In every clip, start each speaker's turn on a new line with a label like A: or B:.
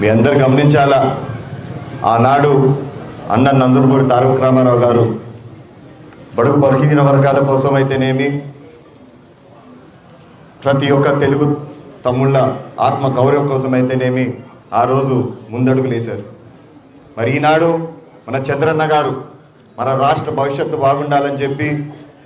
A: మీ అందరు గమనించాలా, ఆనాడు అన్న నందమూరి తారక రామారావు గారు బడుగు బలహీన వర్గాల కోసం అయితేనేమి, ప్రతి ఒక్క తెలుగు తమ్ముళ్ళ ఆత్మ గౌరవం కోసం అయితేనేమి ఆ రోజు ముందడుగులేశారు. మరి ఈనాడు మన చంద్రన్న గారు మన రాష్ట్ర భవిష్యత్తు బాగుండాలని చెప్పి,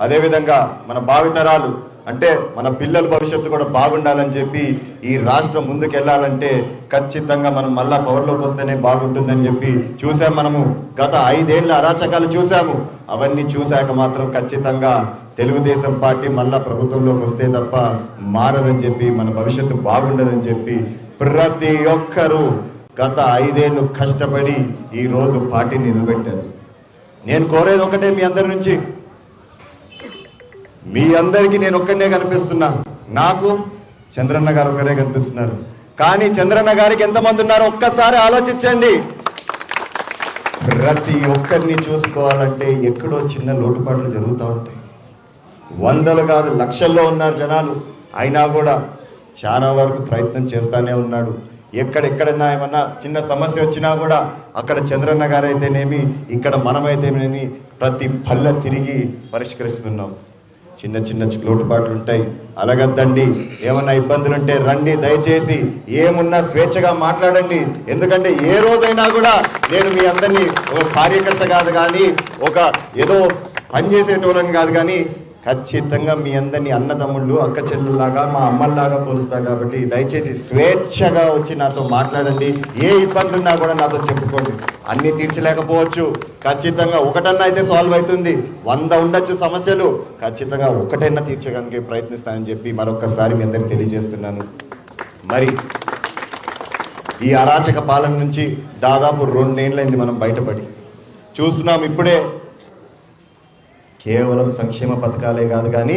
A: అదేవిధంగా మన భావితరాలు అంటే మన పిల్లల భవిష్యత్తు కూడా బాగుండాలని చెప్పి, ఈ రాష్ట్రం ముందుకెళ్ళాలంటే ఖచ్చితంగా మనం మళ్ళా పవర్లోకి వస్తేనే బాగుంటుందని చెప్పి చూసాం. మనము గత 5 ఏళ్ళ అరాచకాలు చూసాము. అవన్నీ చూశాక మాత్రం ఖచ్చితంగా తెలుగుదేశం పార్టీ మళ్ళా ప్రభుత్వంలోకి వస్తే తప్ప మారదని చెప్పి, మన భవిష్యత్తు బాగుండదని చెప్పి ప్రతి ఒక్కరూ గత 5 ఏళ్ళు కష్టపడి ఈరోజు పార్టీని నిలబెట్టారు. నేను కోరేది ఒకటే, మీ అందరి నుంచి, మీ అందరికీ నేను ఒక్కనే కనిపిస్తున్నా. నాకు చంద్రన్న గారు ఒక్కరే కనిపిస్తున్నారు. కానీ చంద్రన్న గారికి ఎంతమంది ఉన్నారో ఒక్కసారి ఆలోచించండి. ప్రతి ఒక్కరిని చూసుకోవాలంటే ఎక్కడో చిన్న లోటుపాట్లు జరుగుతూ ఉంటాయి. వందలు కాదు లక్షల్లో ఉన్నారు జనాలు. అయినా కూడా చాలా వరకు ప్రయత్నం చేస్తూనే ఉన్నాడు. ఎక్కడెక్కడన్నా ఏమన్నా చిన్న సమస్య వచ్చినా కూడా అక్కడ చంద్రన్న గారు అయితేనేమి, ఇక్కడ మనమైతేనేమి ప్రతి పల్లె తిరిగి పరిష్కరిస్తున్నాం. చిన్న చిన్న లోటుపాట్లు ఉంటాయి, అలగద్దండి. ఏమన్నా ఇబ్బందులు ఉంటే రండి, దయచేసి ఏమున్నా స్వేచ్ఛగా మాట్లాడండి. ఎందుకంటే ఏ రోజైనా కూడా నేను మీ అందరినీ ఒక కార్యకర్త కాదు కానీ, ఒక ఏదో పనిచేసేటోళ్ళని కాదు కానీ, ఖచ్చితంగా మీ అందరినీ అన్నదమ్ముళ్ళు అక్క చెల్లెల్లాగా మా అమ్మల్లాగా కొలుస్తా. కాబట్టి దయచేసి స్వేచ్ఛగా వచ్చి నాతో మాట్లాడండి. ఏ ఇబ్బంది ఉన్నా కూడా నాతో చెప్పుకోండి. అన్నీ తీర్చలేకపోవచ్చు, ఖచ్చితంగా ఒకటన్నా అయితే సాల్వ్ అవుతుంది. 100 ఉండొచ్చు సమస్యలు, ఖచ్చితంగా ఒకటైనా తీర్చడానికి ప్రయత్నిస్తానని చెప్పి మరొకసారి మీ అందరికీ తెలియజేస్తున్నాను. మరి ఈ అరాచక పాలన నుంచి దాదాపు 2 ఏళ్ళైంది మనం బయటపడి. చూస్తున్నాం ఇప్పుడే కేవలం సంక్షేమ పథకాలే కాదు కానీ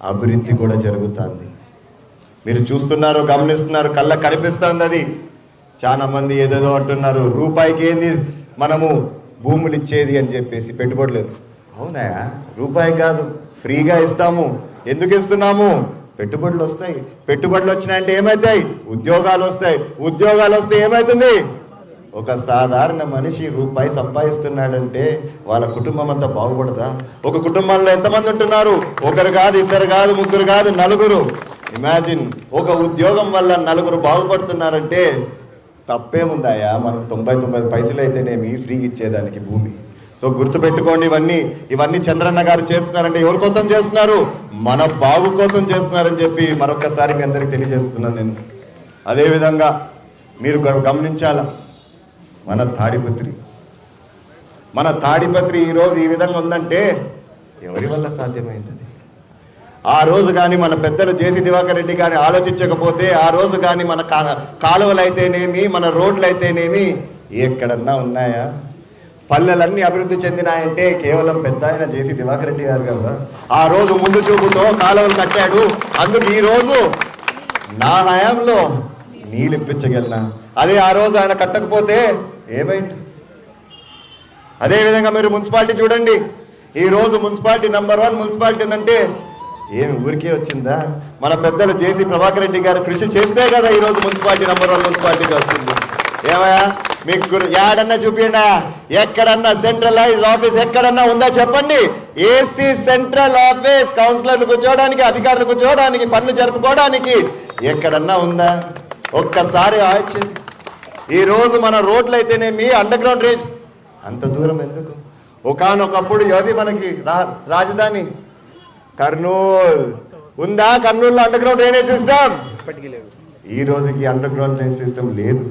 A: అభివృద్ధి కూడా జరుగుతుంది. మీరు చూస్తున్నారు, గమనిస్తున్నారు, కళ్ళకు కనిపిస్తుంది. అది చాలా మంది ఏదేదో అంటున్నారు, రూపాయికి ఏంది మనము భూములు ఇచ్చేది అని చెప్పేసి పెట్టుబడులేదు. అవునా? రూపాయి కాదు, ఫ్రీగా ఇస్తాము. ఎందుకు ఇస్తున్నాము? పెట్టుబడులు వస్తాయి. పెట్టుబడులు వచ్చినాయంటే ఏమవుతాయి? ఉద్యోగాలు వస్తాయి. ఉద్యోగాలు వస్తే ఏమవుతుంది? ఒక సాధారణ మనిషి రూపాయి సంపాదిస్తున్నాడంటే వాళ్ళ కుటుంబం అంతా బాగుపడదా? ఒక కుటుంబంలో ఎంతమంది ఉంటున్నారు? ఒకరు కాదు, ఇద్దరు కాదు, ముగ్గురు కాదు, 4. ఇమాజిన్, ఒక ఉద్యోగం వల్ల 4 బాగుపడుతున్నారంటే తప్పేముందాయా? మనం 99 పైసలు అయితేనేమి ఫ్రీగా ఇచ్చేదానికి భూమి. సో గుర్తుపెట్టుకోండి, ఇవన్నీ చంద్రన్న గారు చేస్తున్నారంటే ఎవరి కోసం చేస్తున్నారు? మన బాగు కోసం చేస్తున్నారని చెప్పి మరొకసారి మీ అందరికి తెలియజేస్తున్నాను నేను. అదేవిధంగా మీరు గమనించాలా, మన తాడిపత్రి ఈరోజు ఈ విధంగా ఉందంటే ఎవరి వల్ల సాధ్యమైంది? ఆ రోజు కానీ మన పెద్దలు జేసీ దివాకర్ రెడ్డి గారిని ఆలోచించకపోతే, ఆ రోజు కానీ మన కాలువలు అయితేనేమి, మన రోడ్లు అయితేనేమి ఎక్కడన్నా ఉన్నాయా? పల్లెలన్నీ అభివృద్ధి చెందినాయంటే కేవలం పెద్ద ఆయన జేసీ దివాకర్ రెడ్డి గారు కదా. ఆ రోజు ముందు చూపుతో కాలువలు కట్టాడు. అందుకు ఈరోజు నా హయాంలో నీళ్ళు ఇప్పించగలనా? అదే ఆ రోజు ఆయన కట్టకపోతే ఏమైంది? అదేవిధంగా మీరు మున్సిపాలిటీ చూడండి. ఈరోజు మున్సిపాలిటీ నంబర్ 1 మున్సిపాలిటీ ఉందంటే ఏమి ఊరికే వచ్చిందా? మన పెద్దలు జేసీ ప్రభాకర్ రెడ్డి గారు కృషి చేస్తే కదా ఈరోజు మున్సిపాలిటీ నంబర్ 1 మున్సిపాలిటీగా వచ్చింది. ఏమయ్యా మీకు యాడన్నా చూపిండా? ఎక్కడన్నా సెంట్రలైజ్ ఆఫీస్ ఎక్కడన్నా ఉందా చెప్పండి? ఏసీ సెంట్రల్ ఆఫీస్ కౌన్సిలర్లు కూర్చోవడానికి, అధికారులు కూర్చోవడానికి, పనులు జరుపుకోవడానికి ఎక్కడన్నా ఉందా? ఒక్కసారి ఆలోచించండి. ఈరోజు మన రోడ్లు అయితేనేమి, అండర్ గ్రౌండ్ డ్రైనేజ్ అంత దూరం ఎందుకు? ఒకానొకప్పుడు అది మనకి రాజధాని కర్నూలు ఉందా? కర్నూలులో అండర్ గ్రౌండ్ డ్రైనేజ్ సిస్టమ్ ఈ రోజుకి అండర్ గ్రౌండ్ డ్రైనేజ్ సిస్టమ్ లేదు.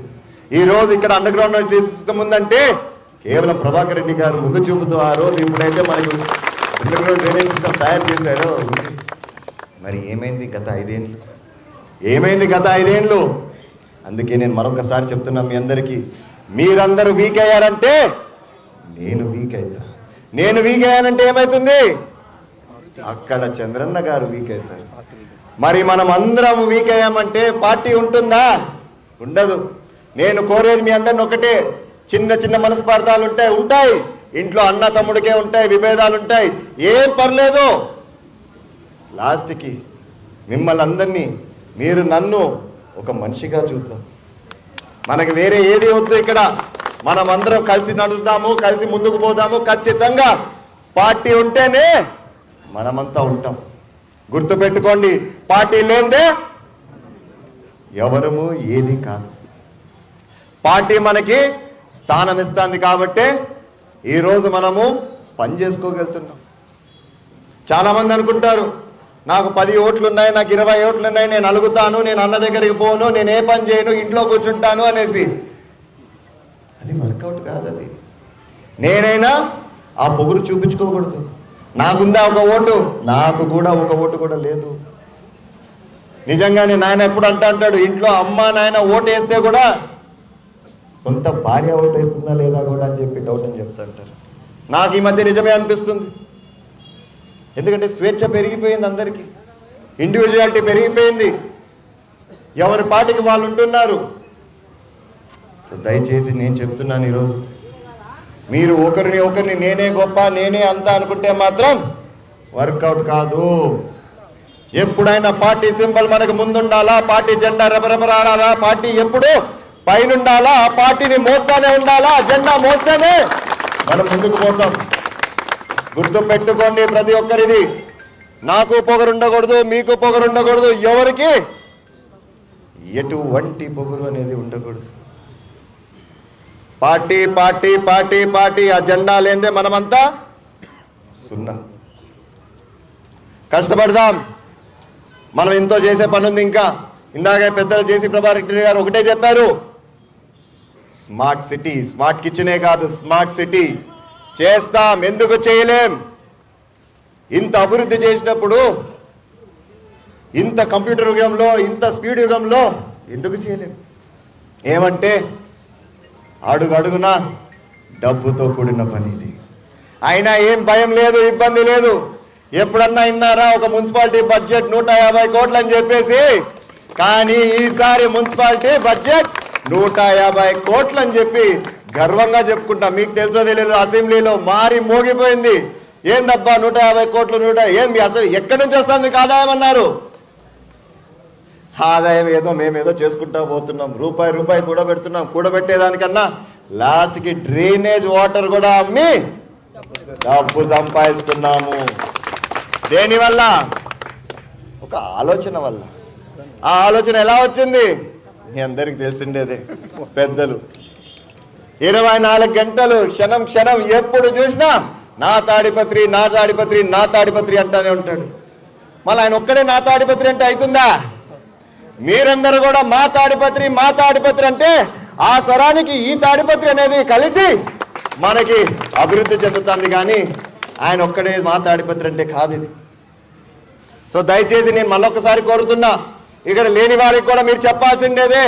A: ఈ రోజు ఇక్కడ అండర్ గ్రౌండ్ డ్రైనేజ్ సిస్టమ్ ఉందంటే కేవలం ప్రభాకర్ రెడ్డి గారు ముందు చూపుతూ ఆ రోజు ఇప్పుడైతే మనకి అండర్ గ్రౌండ్ డ్రైనేజ్ సిస్టమ్ తయారు చేశాడో. మరి ఏమైంది గత 5 ఏళ్ళు? ఏమైంది గత 5 ఏళ్ళు? అందుకే నేను మరొకసారి చెప్తున్నా మీ అందరికీ, మీరందరూ వీక్ అయ్యారంటే నేను వీక్ అవుతా. నేను వీక్ అయ్యానంటే ఏమవుతుంది? అక్కడ చంద్రన్న గారు వీక్ అవుతారు. మరి మనం అందరం వీక్ అయ్యామంటే పార్టీ ఉంటుందా? ఉండదు. నేను కోరేది మీ అందరిని ఒకటే, చిన్న చిన్న మనస్పార్థాలు ఉంటాయి. ఇంట్లో అన్న తమ్ముడికే ఉంటాయి, విభేదాలు ఉంటాయి, ఏం పర్లేదు. లాస్ట్కి మిమ్మల్ని అందరినీ, మీరు నన్ను ఒక మనిషిగా చూద్దాం. మనకి వేరే ఏది వద్దు. ఇక్కడ మనం అందరం కలిసి నడుస్తాము, కలిసి ముందుకు పోదాము. ఖచ్చితంగా పార్టీ ఉంటేనే మనమంతా ఉంటాం. గుర్తుపెట్టుకోండి, పార్టీ లేదే ఎవరము ఏది కాదు. పార్టీ మనకి స్థానం ఇస్తుంది కాబట్టే ఈరోజు మనము పని చేసుకోగలుగుతున్నాం. చాలామంది అనుకుంటారు నాకు 10 ఓట్లు ఉన్నాయి, నాకు 20 ఓట్లు ఉన్నాయి, నేను అలుగుతాను, నేను అన్న దగ్గరికి పోను, నేను ఏ పని చేయను, ఇంట్లో కూర్చుంటాను అనేసి. అది వర్కౌట్ కాదు. అది నేనైనా ఆ పొగురు చూపించుకోకూడదు. నాకుందా ఒక ఓటు, నాకు కూడా ఒక ఓటు కూడా లేదు. నిజంగానే నాయన ఎప్పుడు అంటాడు, ఇంట్లో అమ్మ నాయన ఓటు వేస్తే కూడా సొంత భార్య ఓటు వేస్తుందా లేదా కూడా అని చెప్పి డౌట్ అని చెప్తుంటారు. నాకు ఈ మధ్య నిజమే అనిపిస్తుంది. ఎందుకంటే స్వేచ్ఛ పెరిగిపోయింది, అందరికీ ఇండివిజువాలిటీ పెరిగిపోయింది, ఎవరి పార్టీకి వాళ్ళు ఉంటున్నారు. సో దయచేసి నేను చెప్తున్నాను ఈరోజు, మీరు ఒకరిని నేనే గొప్ప, నేనే అంతా అనుకుంటే మాత్రం వర్కౌట్ కాదు. ఎప్పుడైనా పార్టీ సింబల్ మనకు ముందుండాలా, పార్టీ జెండా రెపరెపరాడాలా, పార్టీ ఎప్పుడు పైనుండాలా, ఆ పార్టీని మోస్తానే ఉండాలా, జెండా మోస్తేనే మనం ముందుకు పోతాం. గుర్తు పెట్టుకోండి ప్రతి ఒక్కరిది. నాకు పొగరు ఉండకూడదు, మీకు పొగరు ఉండకూడదు, ఎవరికి ఎటువంటి పొగరు అనేది ఉండకూడదు. పార్టీ పార్టీ పార్టీ పార్టీ ఆ జెండా లేదే మనమంతా సున్నా. కష్టపడదాం. మనం ఎంతో చేసే పని ఉంది. ఇంకా ఇందాక పెద్దలు జేసీ ప్రభాకర్ రెడ్డి గారు ఒకటే చెప్పారు, స్మార్ట్ సిటీ, స్మార్ట్ కిచెనే కాదు, స్మార్ట్ సిటీ చేస్తాం. ఎందుకు చేయలేం? ఇంత అభివృద్ధి చేసినప్పుడు, ఇంత కంప్యూటర్ యుగంలో, ఇంత స్పీడ్ యుగంలో ఎందుకు చేయలేం? ఏమంటే అడుగడుగునా డబ్బుతో కూడిన పని ఇది. అయినా ఏం భయం లేదు, ఇబ్బంది లేదు. ఎప్పుడన్నా విన్నారా ఒక మున్సిపాలిటీ బడ్జెట్ 150 కోట్లు అని చెప్పేసి? కానీ ఈసారి మున్సిపాలిటీ బడ్జెట్ 150 కోట్లు అని చెప్పి గర్వంగా చెప్పుకుంటాం. మీకు తెలుసో తెలియదు, అసెంబ్లీలో మారి మోగిపోయింది. ఏందబ్బా 150 కోట్లు, ఏంది అసలు ఎక్కడి నుంచి వస్తుంది మీకు ఆదాయం అన్నారు. ఆదాయం ఏదో మేమేదో చేసుకుంటా పోతున్నాం, రూపాయి కూడా పెడుతున్నాం. కూడబెట్టేదానికన్నా లాస్ట్కి డ్రైనేజ్ వాటర్ కూడా అమ్మి డబ్బు సంపాదిస్తున్నాము. దేనివల్ల? ఒక ఆలోచన వల్ల. ఆ ఆలోచన ఎలా వచ్చింది మీ అందరికి తెలిసిండేదే. పెద్దలు 24 గంటలు క్షణం క్షణం ఎప్పుడు చూసినా నా తాడిపత్రి, నా తాడిపత్రి, నా తాడిపత్రి అంటానే ఉంటాడు. మళ్ళీ ఆయన ఒక్కడే నా తాడిపత్రి అంటే అవుతుందా? మీరందరూ కూడా మా తాడిపత్రి, మా తాడిపత్రి అంటే ఆ స్వరానికి ఈ తాడిపత్రి అనేది కలిసి మనకి అభివృద్ధి చెందుతుంది. కానీ ఆయన ఒక్కడే మా తాడిపత్రి అంటే కాదు ఇది. సో దయచేసి నేను మళ్ళొక్కసారి కోరుతున్నా, ఇక్కడ లేని వారికి కూడా మీరు చెప్పాల్సిండేదే.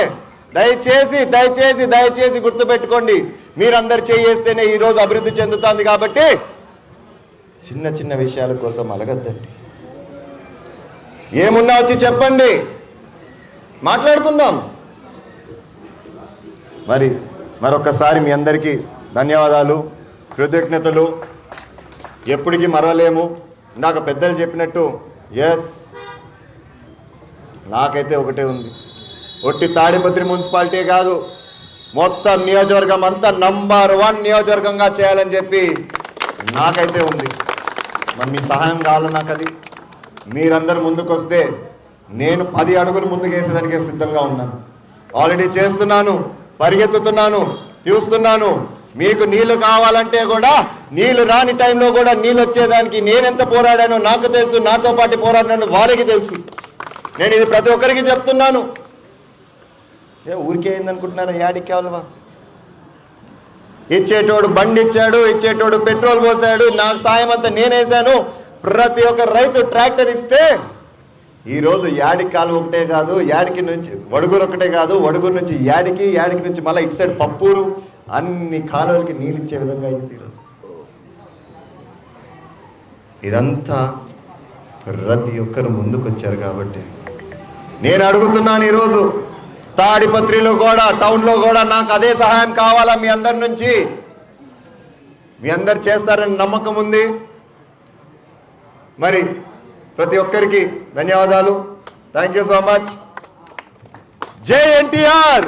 A: దయచేసి దయచేసి దయచేసి గుర్తుపెట్టుకోండి, మీరందరు చేస్తేనే ఈరోజు అభివృద్ధి చెందుతుంది. కాబట్టి చిన్న చిన్న విషయాల కోసం అలగద్దండి. ఏమున్నా వచ్చి చెప్పండి, మాట్లాడుకుందాం. మరొకసారి మీ అందరికీ ధన్యవాదాలు, కృతజ్ఞతలు. ఎప్పటికీ మరవలేము. ఇందాక పెద్దలు చెప్పినట్టు ఎస్, నాకైతే ఒకటే ఉంది, ఒట్టి తాడిపత్రి మున్సిపాలిటీ కాదు, మొత్తం నియోజకవర్గం అంతా నంబర్ 1 నియోజకవర్గంగా చేయాలని చెప్పి నాకైతే ఉంది. మరి మీ సహాయం కావాలి నాకు. అది మీరందరూ ముందుకు వస్తే నేను 10 అడుగులు ముందుకు వేసేదానికి సిద్ధంగా ఉన్నాను. ఆల్రెడీ చేస్తున్నాను, పరిగెత్తుతున్నాను, చూస్తున్నాను. మీకు నీళ్లు కావాలంటే కూడా, నీళ్లు రాని టైంలో కూడా నీళ్ళు వచ్చేదానికి నేనెంత పోరాడానో నాకు తెలుసు, నాతో పాటు పోరాడినాను వారికి తెలుసు. నేను ఇది ప్రతి ఒక్కరికి చెప్తున్నాను. ఊరికే ఏందనుకుంటున్నారా? యాడికి కావాలవా? ఇచ్చేటోడు బండి ఇచ్చాడు, ఇచ్చేటోడు పెట్రోల్ పోసాడు, నాకు సాయం అంతా నేనేసాను. ప్రతి ఒక్క రైతు ట్రాక్టర్ ఇస్తే ఈరోజు యాడికి కాలువ ఒకటే కాదు, యాడికి నుంచి వడుగురు ఒకటే కాదు, వడుగురు నుంచి యాడికి, యాడికి నుంచి మళ్ళీ ఇటు సైడ్ పప్పూరు, అన్ని కాలువలకి నీళ్ళు ఇచ్చే విధంగా అయింది ఈరోజు. ఇదంతా ప్రతి ఒక్కరు ముందుకు వచ్చారు కాబట్టి నేను అడుగుతున్నాను ఈరోజు, తాడిపత్రిలో కూడా, టౌన్లో కూడా నాకు అదే సహాయం కావాలా మీ అందరి నుంచి. మీ అందరు చేస్తారని నమ్మకం ఉంది. మరి ప్రతి ఒక్కరికి ధన్యవాదాలు. Thank you so much. జై ఎన్టీఆర్.